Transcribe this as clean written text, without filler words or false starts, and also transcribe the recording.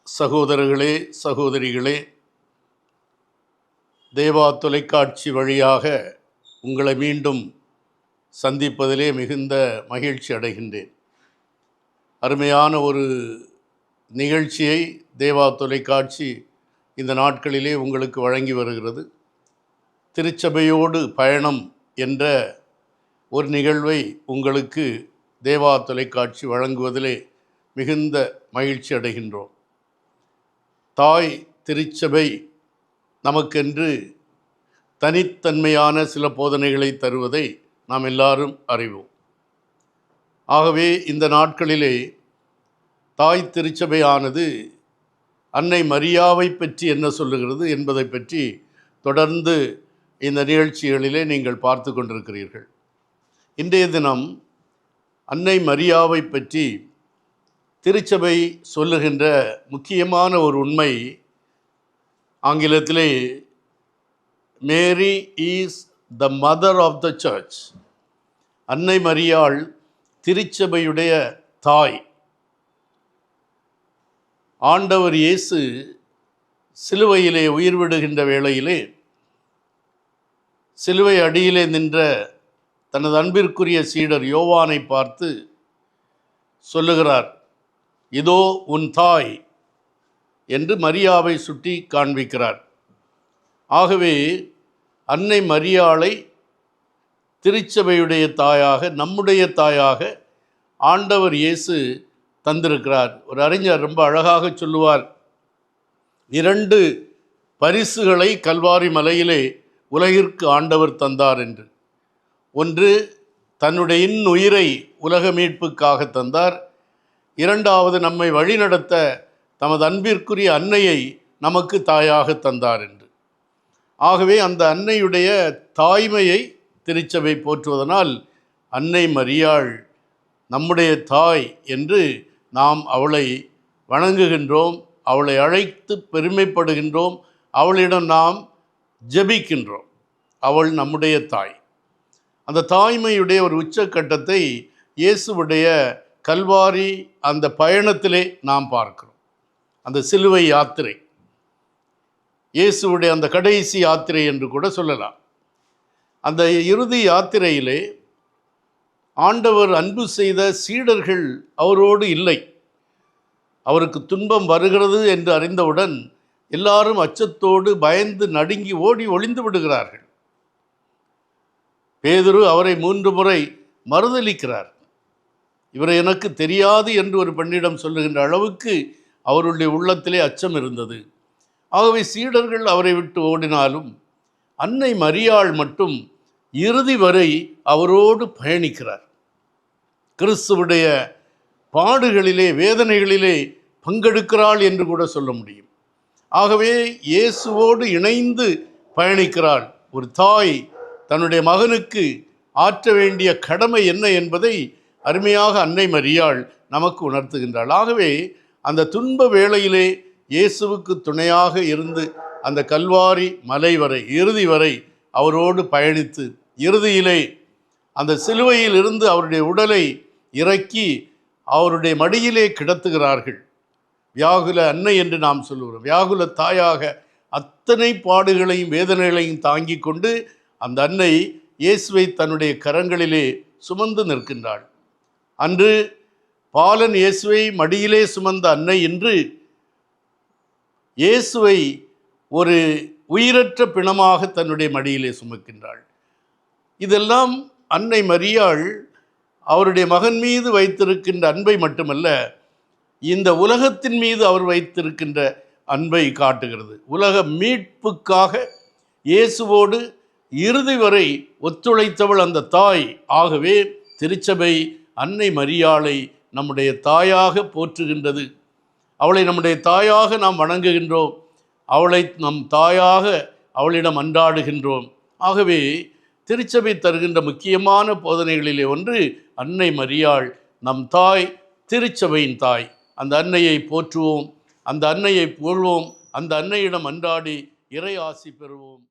சகோதரர்களே, சகோதரிகளே, தேவா தொலைக்காட்சி வழியாக உங்களை மீண்டும் சந்திப்பதிலே மிகுந்த மகிழ்ச்சி அடைகின்றேன். அருமையான ஒரு நிகழ்ச்சியை தேவா தொலைக்காட்சி இந்த நாட்களிலே உங்களுக்கு வழங்கி வருகிறது. திருச்சபையோடு பயணம் என்ற ஒரு நிகழ்வை உங்களுக்கு தேவா தொலைக்காட்சி வழங்குவதிலே மிகுந்த மகிழ்ச்சி அடைகின்றோம். தாய் திருச்சபை நமக்கென்று தனித்தன்மையான சில போதனைகளை தருவதை நாம் எல்லாரும் அறிவோம். ஆகவே இந்த நாட்களிலே தாய் திருச்சபையானது அன்னை மரியாவை பற்றி என்ன சொல்லுகிறது என்பதை பற்றி தொடர்ந்து இந்த நிகழ்ச்சிகளிலே நீங்கள் பார்த்து கொண்டிருக்கிறீர்கள். இன்றைய தினம் அன்னை மரியாவை பற்றி திருச்சபை சொல்லுகின்ற முக்கியமான ஒரு உண்மை, ஆங்கிலத்திலே Mary is the mother of the church. அன்னை மரியாள் திருச்சபையுடைய தாய். ஆண்டவர் இயேசு சிலுவையிலே உயிர் விடுகின்ற வேளையிலே சிலுவை அடியிலே நின்ற தனது அன்பிற்குரிய சீடர் யோவானை பார்த்து சொல்லுகிறார், இதோ உன் தாய் என்று மரியாவை சுட்டி காண்பிக்கிறார். ஆகவே அன்னை மரியாளை திருச்சபையுடைய தாயாக, நம்முடைய தாயாக ஆண்டவர் இயேசு தந்திருக்கிறார். ஒரு அறிஞர் ரொம்ப அழகாக சொல்லுவார், 2 பரிசுகளை கல்வாரி மலையிலே உலகிற்கு ஆண்டவர் தந்தார் என்று. ஒன்று, தன்னுடைய இன்னுயிரை உலக மீட்புக்காக தந்தார். 2வது, நம்மை வழிநடத்த தமது அன்பிற்குரிய அன்னையை நமக்கு தாயாக தந்தார் என்று. ஆகவே அந்த அன்னையுடைய தாய்மையை திருச்சபை போற்றுவதனால் அன்னை மரியாள் நம்முடைய தாய் என்று நாம் அவளை வணங்குகின்றோம், அவளை அழைத்து பெருமைப்படுகின்றோம், அவளிடம் நாம் ஜெபிக்கின்றோம். அவள் நம்முடைய தாய். அந்த தாய்மையுடைய ஒரு உச்சக்கட்டத்தை இயேசுவுடைய கல்வாரி அந்த பயணத்திலே நாம் பார்க்கிறோம். அந்த சிலுவை யாத்திரை, இயேசுவுடைய அந்த கடைசி யாத்திரை என்று கூட சொல்லலாம். அந்த இறுதி யாத்திரையிலே ஆண்டவர் அன்பு செய்த சீடர்கள் அவரோடு இல்லை. அவருக்கு துன்பம் வருகிறது என்று அறிந்தவுடன் எல்லாரும் அச்சத்தோடு பயந்து நடுங்கி ஓடி ஒளிந்து விடுகிறார்கள். பேதுரு அவரை 3 முறை மறுதலிக்கிறார். இவரை எனக்கு தெரியாது என்று ஒரு பெண்ணிடம் சொல்லுகின்ற அளவுக்கு அவருடைய உள்ளத்திலே அச்சம் இருந்தது. ஆகவே சீடர்கள் அவரை விட்டு ஓடினாலும் அன்னை மரியாள் மட்டும் இறுதி வரை அவரோடு பயணிக்கிறார். கிறிஸ்துவுடைய பாடுகளிலே, வேதனைகளிலே பங்கெடுக்கிறாள் என்று கூட சொல்ல முடியும். ஆகவே இயேசுவோடு இணைந்து பயணிக்கிறாள். ஒரு தாய் தன்னுடைய மகனுக்கு ஆற்ற வேண்டிய கடமை என்ன என்பதை அருமையாக அன்னை மரியாள் நமக்கு உணர்த்துகின்றாள். ஆகவே அந்த துன்ப வேளையிலே இயேசுவுக்கு துணையாக இருந்து அந்த கல்வாரி மலை வரை, இறுதி வரை அவரோடு பயணித்து இறுதியிலே அந்த சிலுவையில் இருந்து அவருடைய உடலை இறக்கி அவருடைய மடியிலே கிடத்துகிறார்கள். வியாகுல அன்னை என்று நாம் சொல்லுகிறோம். வியாகுல தாயாக அத்தனை பாடுகளையும் வேதனைகளையும் தாங்கி கொண்டு அந்த அன்னை இயேசுவை தன்னுடைய கரங்களிலே சுமந்து நிற்கின்றாள். அன்று பாலன் இயேசுவை மடியிலே சுமந்த அன்னை இன்று இயேசுவை ஒரு உயிரற்ற பிணமாக தன்னுடைய மடியிலே சுமக்கின்றாள். இதெல்லாம் அன்னை மரியாள் அவருடைய மகன் மீது வைத்திருக்கின்ற அன்பை மட்டுமல்ல, இந்த உலகத்தின் மீது அவர் வைத்திருக்கின்ற அன்பை காட்டுகிறது. உலக மீட்புக்காக இயேசுவோடு இறுதி வரை ஒத்துழைத்தவள் அந்த தாய். ஆகவே திருச்சபை அன்னை மரியாளை நம்முடைய தாயாக போற்றுகின்றது. அவளை நம்முடைய தாயாக நாம் வணங்குகின்றோம். அவளை நம் தாயாக அவளிடம் அன்றாடுகின்றோம். ஆகவே திருச்சபை தருகின்ற முக்கியமான போதனைகளிலே ஒன்று அன்னை மரியாள் நம் தாய், திருச்சபையின் தாய். அந்த அன்னையை போற்றுவோம், அந்த அன்னையை புகழ்வோம், அந்த அன்னையிடம் அன்றாடி இறை ஆசி பெறுவோம்.